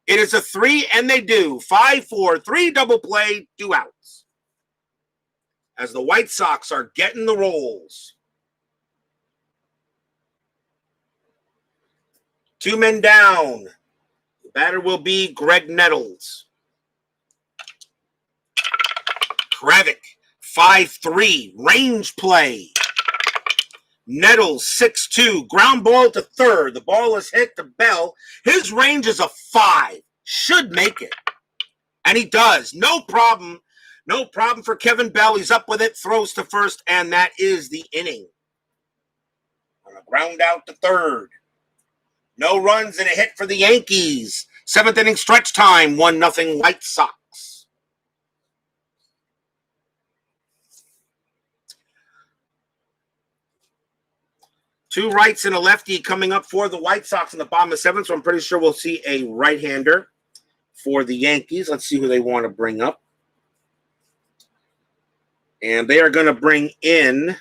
It is a 3, and they do. 5-4-3 double play, 2 outs. As the White Sox are getting the rolls. 2 men down. The batter will be Greg Nettles. Kravik, 5-3, range play. Nettles, 6-2, ground ball to third. The ball is hit to Bell. His range is a 5. Should make it. And he does. No problem. No problem for Kevin Bell. He's up with it, throws to first, and that is the inning. On a ground out to third. No runs and a hit for the Yankees. 7th inning stretch time, 1-0 White Sox. Two rights and a lefty coming up for the White Sox in the bottom of 7th, so I'm pretty sure we'll see a right-hander for the Yankees. Let's see who they want to bring up. And they are going to bring in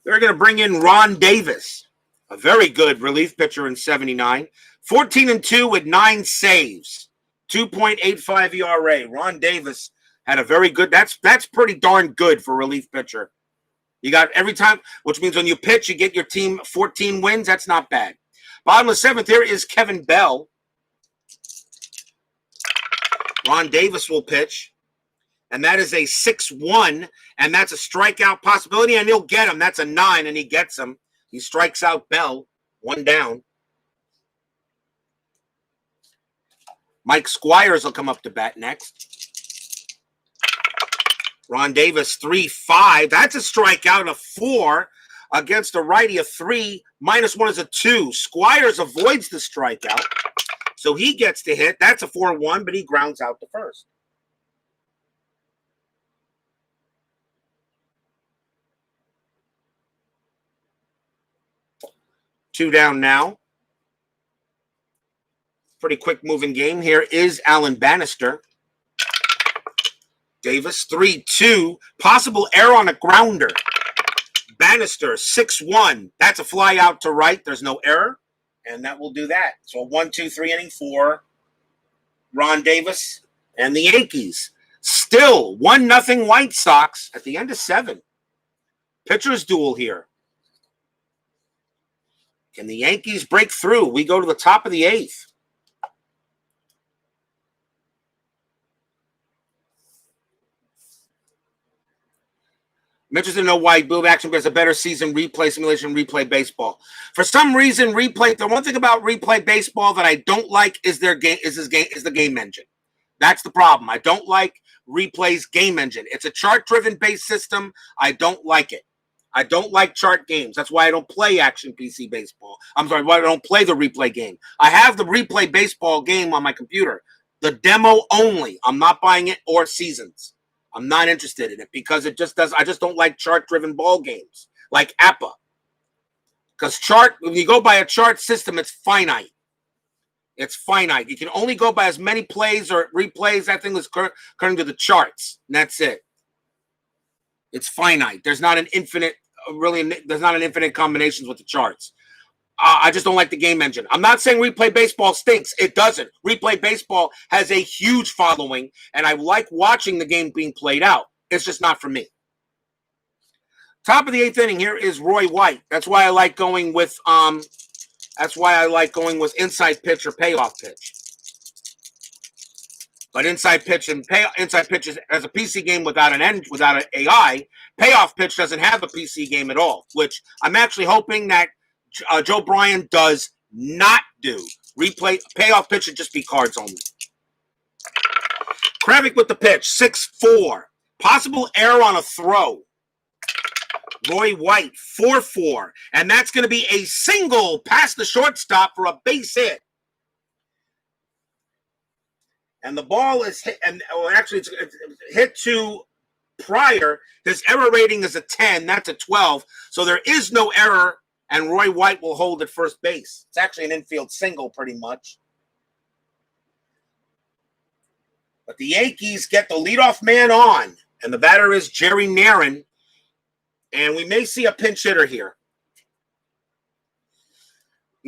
Ron Davis, a very good relief pitcher in 79. 14-2 with 9 saves, 2.85 ERA. Ron Davis had a very good, that's pretty darn good for a relief pitcher. You got every time, which means when you pitch, you get your team 14 wins. That's not bad. Bottom of 7th, here is Kevin Bell. Ron Davis will pitch. And that is a 6-1, and that's a strikeout possibility, and he'll get him. That's a 9, and he gets him. He strikes out Bell, 1 down. Mike Squires will come up to bat next. Ron Davis, 3-5. That's a strikeout, a 4 against a righty, a 3. -1 is a 2. Squires avoids the strikeout, so he gets the hit. That's a 4-1, but he grounds out to first. Two down now. Pretty quick moving game. Here is Alan Bannister. Davis, 3-2. Possible error on a grounder. Bannister, 6-1. That's a fly out to right. There's no error. And that will do that. So a 1-2-3 inning for Ron Davis and the Yankees. Still 1-0 White Sox at the end of 7. Pitchers duel here. Can the Yankees break through? We go to the top of the 8th. I'm interested to know why Boom Action has a better season replay simulation, replay baseball. For some reason, replay. The one thing about replay baseball that I don't like is the game engine. That's the problem. I don't like replay's game engine. It's a chart-driven based system. I don't like it. I don't like chart games. That's why I don't play Action PC Baseball. I'm sorry, why I don't play the replay game. I have the replay baseball game on my computer. The demo only. I'm not buying it or seasons. I'm not interested in it because it just does. I just don't like chart-driven ball games like APA. Because when you go by a chart system, it's finite. It's finite. You can only go by as many plays or replays. That thing is according to the charts, and that's it. It's finite. There's not an infinite. There's not an infinite combinations with the charts. I just don't like the game engine. I'm not saying replay baseball stinks. It doesn't. Replay baseball has a huge following, and I like watching the game being played out. It's just not for me. Top of the 8th inning, here is Roy White. That's why I like going with That's why I like going with inside pitch or payoff pitch. But inside pitch inside pitch has a PC game without an AI. Payoff pitch doesn't have a PC game at all, which I'm actually hoping that Joe Bryan does not do. Payoff pitch should just be cards only. Kravik with the pitch, 6-4. Possible error on a throw. Roy White, 4-4. And that's going to be a single past the shortstop for a base hit. And the ball is hit, actually it's hit to Pryor. His error rating is a 10. That's a 12. So there is no error, and Roy White will hold at first base. It's actually an infield single pretty much. But the Yankees get the leadoff man on, and the batter is Jerry Narron. And we may see a pinch hitter here.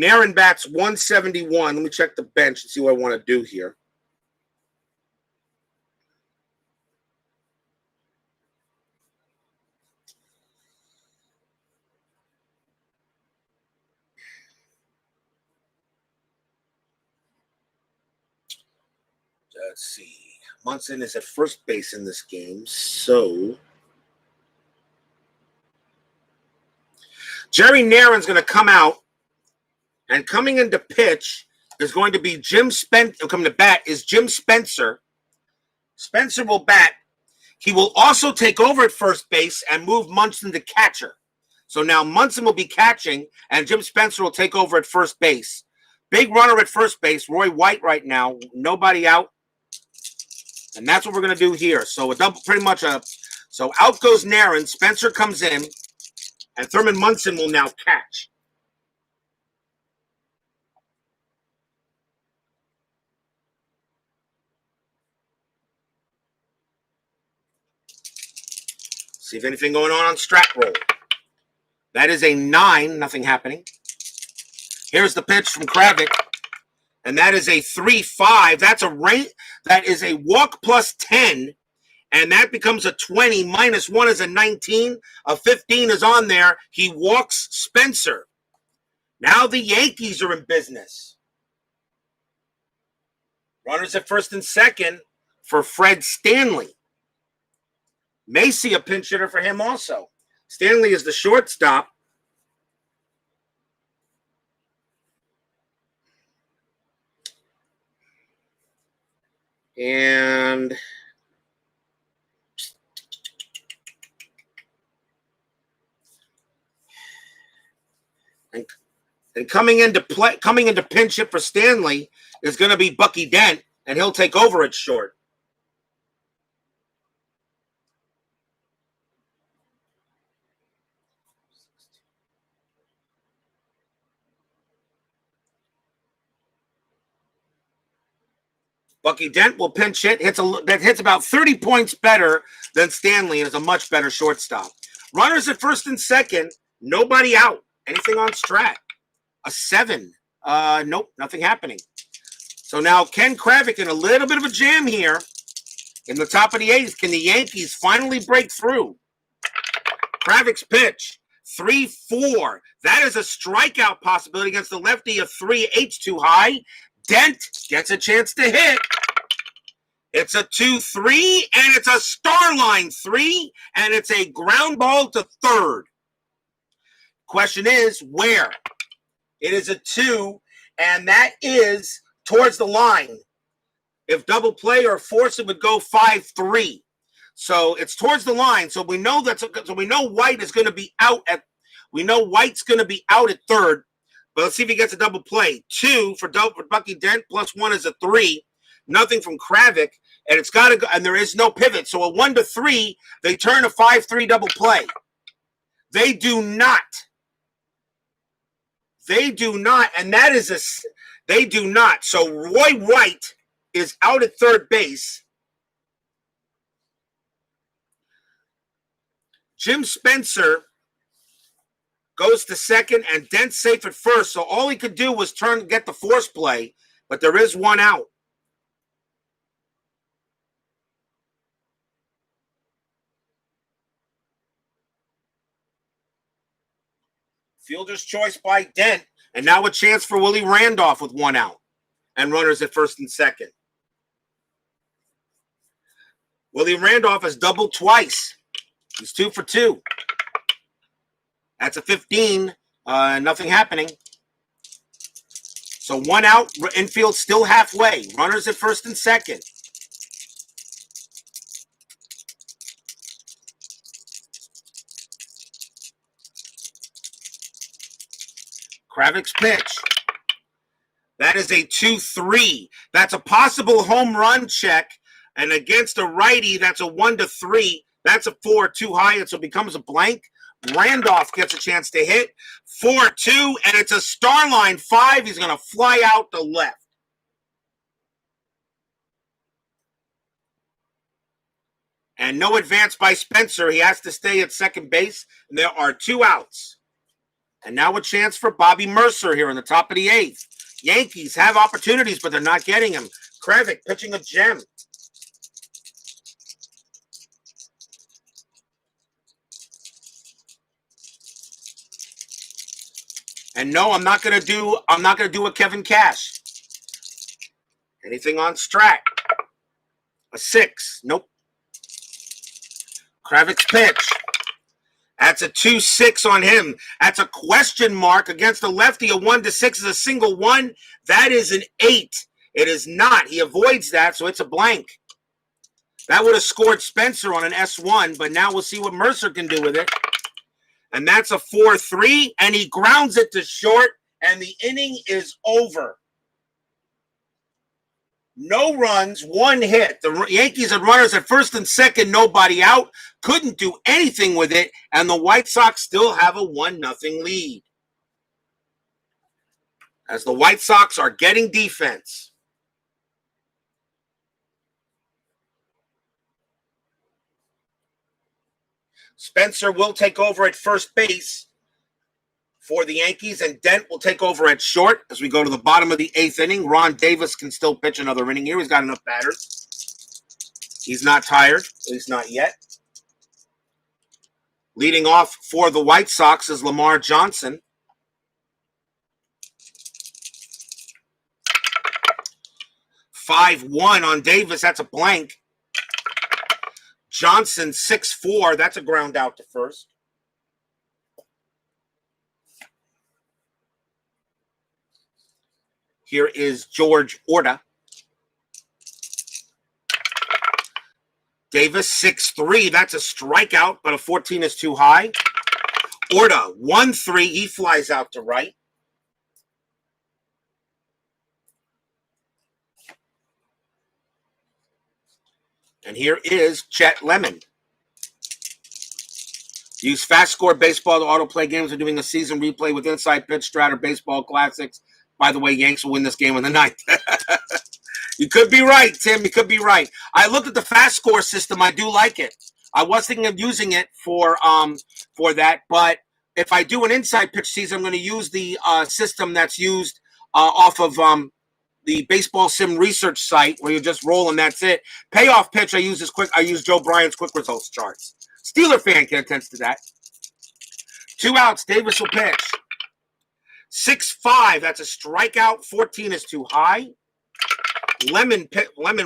Narron bats 171. Let me check the bench and see what I want to do here. Let's see. Munson is at first base in this game, so Jerry Narron's going to come out, and coming into pitch is going to be Jim Spencer. Coming to bat is Jim Spencer. Spencer will bat. He will also take over at first base and move Munson to catcher. So now Munson will be catching, and Jim Spencer will take over at first base. Big runner at first base, Roy White right now. Nobody out. And that's what we're going to do here. So so out goes Narron. Spencer comes in, and Thurman Munson will now catch. See if anything going on strat roll. That is a 9. Nothing happening. Here's the pitch from Kravik. And that is a 3-5. That's a rate. That is a walk plus 10. And that becomes a 20. Minus 1 is a 19. A 15 is on there. He walks Spencer. Now the Yankees are in business. Runners at first and second for Fred Stanley. May see a pinch hitter for him also. Stanley is the shortstop. And coming into pinch hit for Stanley is going to be Bucky Dent, and he'll take over at short. Bucky Dent will pinch hit. That hits about 30 points better than Stanley and is a much better shortstop. Runners at first and second. Nobody out. Anything on strat? A 7. Nope, nothing happening. So now Ken Kravik in a little bit of a jam here. In the top of the 8th, can the Yankees finally break through? Kravik's pitch. 3-4. That is a strikeout possibility against the lefty of 3-8 too high. Dent gets a chance to hit. It's a 2-3, and it's a star line 3, and it's a ground ball to third. Question is, where? It is a 2, and that is towards the line. If double play or force, it would go 5-3. So it's towards the line. So we know White is going to be out at. We know White's going to be out at third. But let's see if he gets a double play. 2 for Bucky Dent, plus 1 is a 3. Nothing from Kravik, and it's got to go. And there is no pivot. So a 1-3, they turn a 5-3 double play. They do not. And that is they do not. So Roy White is out at third base. Jim Spencer goes to second, and Dent's safe at first. So all he could do was get the force play, but there is one out. Fielder's choice by Dent, And now a chance for Willie Randolph with 1 out and runners at first and second. Willie Randolph has doubled twice. He's 2 for 2. That's a 15. Nothing happening. So 1 out, infield still halfway. Runners at first and second. Kravik's pitch. That is a 2-3. That's a possible home run check. And against a righty, that's a 1-3. That's a 4 too high, and so it becomes a blank. Randolph gets a chance to hit. 4-2, and it's a star line 5. He's going to fly out to left. And no advance by Spencer. He has to stay at second base, and there are 2 outs. And now a chance for Bobby Mercer here in the top of the 8th. Yankees have opportunities, but they're not getting them. Kravik pitching a gem. And no, I'm not gonna do a Kevin Cash. Anything on Strat? A 6. Nope. Kravik's pitch. That's a 2-6 on him. That's a question mark against the lefty. A 1-6 is a single 1. That is an 8. It is not. He avoids that, so it's a blank. That would have scored Spencer on an S1, but now we'll see what Mercer can do with it. And that's a 4-3, and he grounds it to short, and the inning is over. No runs, 1 hit. The Yankees had runners at first and second, nobody out. Couldn't do anything with it, and the White Sox still have a 1-0 lead. As the White Sox are getting defense. Spencer will take over at first base for the Yankees, and Dent will take over at short as we go to the bottom of the 8th inning. Ron Davis can still pitch another inning here. He's got enough batters. He's not tired, at least not yet. Leading off for the White Sox is Lamar Johnson. "5-1" on Davis. That's a blank. Johnson 6-4. That's a ground out to first. Here is George Orta. Davis 6-3. That's a strikeout, but a 14 is too high. Orta 1-3. He flies out to right. And here is Chet Lemon. Use Fast Score Baseball to autoplay games. We're doing a season replay with Inside Pitch, Stratter Baseball Classics. By the way, Yanks will win this game in the 9th. You could be right, Tim. You could be right. I looked at the Fast Score system. I do like it. I was thinking of using it for that, but if I do an Inside Pitch season, I'm going to use the system that's used off of the Baseball Sim Research site, where you just roll and that's it. Payoff Pitch, I use Joe Bryant's quick results charts. Steeler fan can attest to that. 2 outs. Davis will pitch. 6-5. That's a strikeout. 14 is too high. Lemon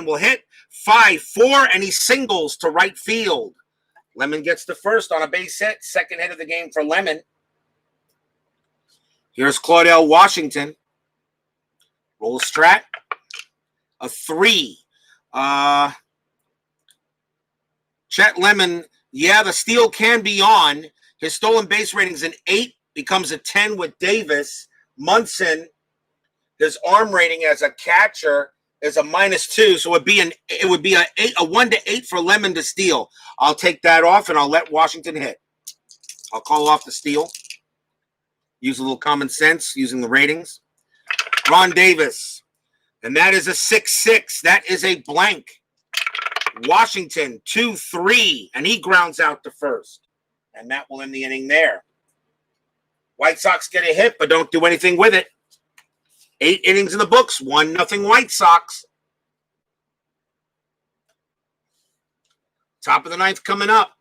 will hit. 5-4, and he singles to right field. Lemon gets to first on a base hit. Second hit of the game for Lemon. Here's Claudell Washington. Roll Strat. A 3. Chet Lemon, yeah, the steal can be on. His stolen base rating is an 8, becomes a 10 with Davis. Munson, his arm rating as a catcher is a -2, so it would be a 1-8 for Lemon to steal. I'll take that off, and I'll let Washington hit. I'll call off the steal. Use a little common sense using the ratings. Ron Davis, and that is a 6-6. That is a blank. Washington 2-3, and he grounds out to first, and that will end the inning there. White Sox get a hit, but don't do anything with it. 8 innings in the books, 1-0 White Sox. Top of the 9th coming up.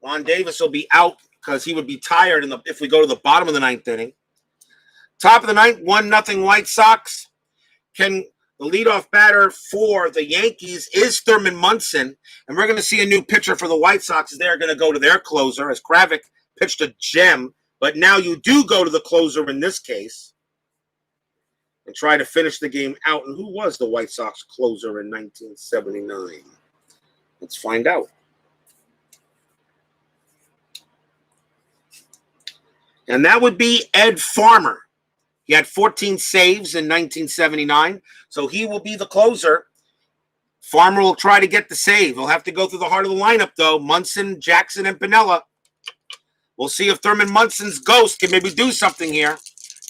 Ron Davis will be out because he would be tired if we go to the bottom of the ninth inning. Top of the ninth, 1-0 White Sox. The leadoff batter for the Yankees is Thurman Munson, and we're going to see a new pitcher for the White Sox. They're going to go to their closer as Kravick pitched a gem, but now you do go to the closer in this case and try to finish the game out. And who was the White Sox closer in 1979? Let's find out. And that would be Ed Farmer. He had 14 saves in 1979, so he will be the closer. Farmer will try to get the save. He'll have to go through the heart of the lineup, though. Munson, Jackson, and Piniella. We'll see if Thurman Munson's ghost can maybe do something here.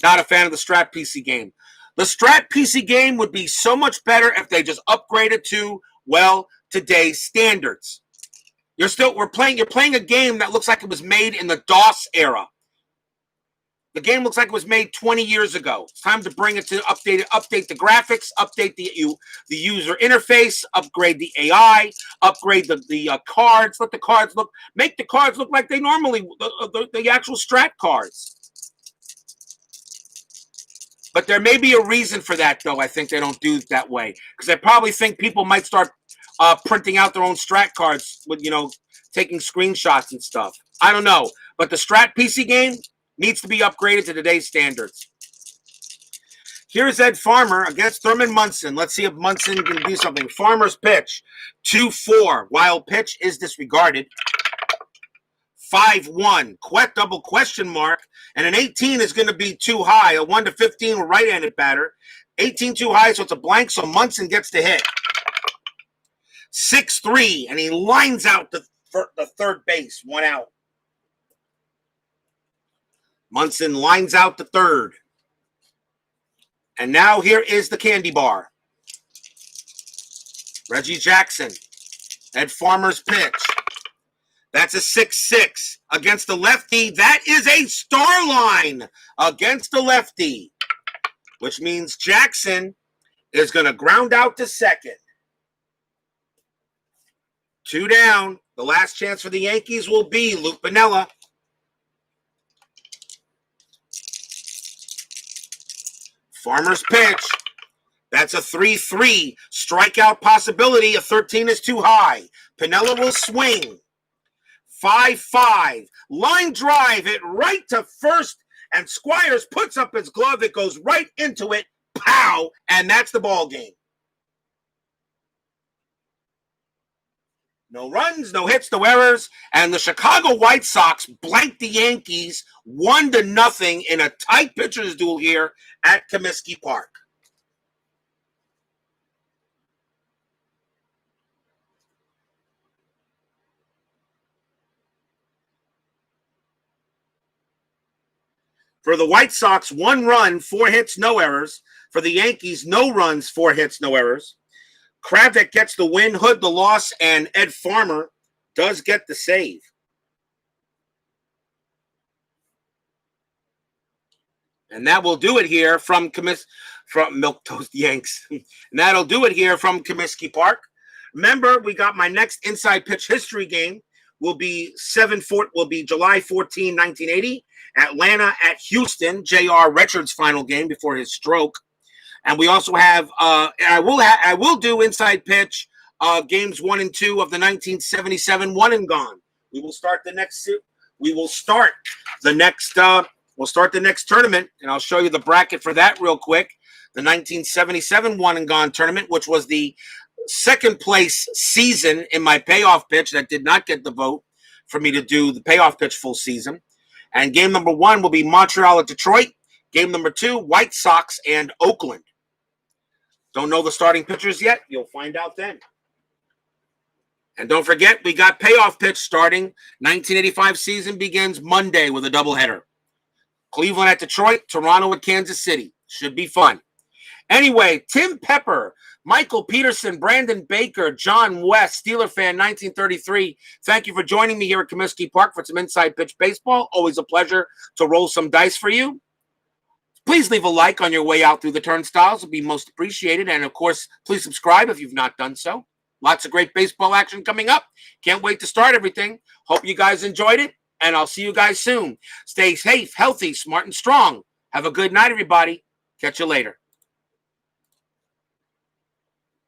Not a fan of the Strat PC game. The Strat PC game would be so much better if they just upgraded to, well, today's standards. You're playing a game that looks like it was made in the DOS era. The game looks like it was made 20 years ago. It's time to bring it to update the graphics, update the user interface, upgrade the AI, upgrade the cards, make the cards look like they normally, the actual Strat cards. But there may be a reason for that, though. I think they don't do it that way because they probably think people might start printing out their own Strat cards with, taking screenshots and stuff. I don't know. But the Strat PC game needs to be upgraded to today's standards. Here's Ed Farmer against Thurman Munson. Let's see if Munson can do something. Farmer's pitch, 2-4. Wild pitch is disregarded. 5-1. Double question mark. And an 18 is going to be too high. A 1-15 right-handed batter. 18 too high, so it's a blank, so Munson gets the hit. 6-3, and he lines out the third base. 1 out. Munson lines out the third. And now here is the candy bar. Reggie Jackson. Ed Farmer's pitch. That's a 6-6 against the lefty. That is a star line against the lefty, which means Jackson is going to ground out to second. 2 down. The last chance for the Yankees will be Luke Piniella. Farmer's pitch. That's a 3-3. Strikeout possibility. A 13 is too high. Piniella will swing. 5-5. Line drive it right to first. And Squires puts up his glove. It goes right into it. Pow. And that's the ball game. No runs, no hits, no errors. And the Chicago White Sox blanked the Yankees 1-0 in a tight pitcher's duel here at Comiskey Park. For the White Sox, 1 run, 4 hits, no errors. For the Yankees, no runs, 4 hits, no errors. Kravick gets the win, Hood the loss, and Ed Farmer does get the save. And that will do it here from Milk Toast Yanks. And that'll do it here from Comiskey Park. Remember, we got my next Inside Pitch History game. Will be July 14, 1980. Atlanta at Houston. J.R. Richards' final game before his stroke. And we also have, I will do Inside Pitch games 1 and 2 of the 1977 One and Gone. We'll start the next tournament, and I'll show you the bracket for that real quick. The 1977 One and Gone tournament, which was the second place season in my Payoff Pitch that did not get the vote for me to do the Payoff Pitch full season. And game number 1 will be Montreal at Detroit. Game number 2, White Sox and Oakland. Don't know the starting pitchers yet? You'll find out then. And don't forget, we got Payoff Pitch starting. 1985 season begins Monday with a doubleheader. Cleveland at Detroit, Toronto at Kansas City. Should be fun. Anyway, Tim Pepper, Michael Peterson, Brandon Baker, John West, Steeler fan 1933. Thank you for joining me here at Comiskey Park for some Inside Pitch Baseball. Always a pleasure to roll some dice for you. Please leave a like on your way out through the turnstiles. It would be most appreciated. And, of course, please subscribe if you've not done so. Lots of great baseball action coming up. Can't wait to start everything. Hope you guys enjoyed it, and I'll see you guys soon. Stay safe, healthy, smart, and strong. Have a good night, everybody. Catch you later.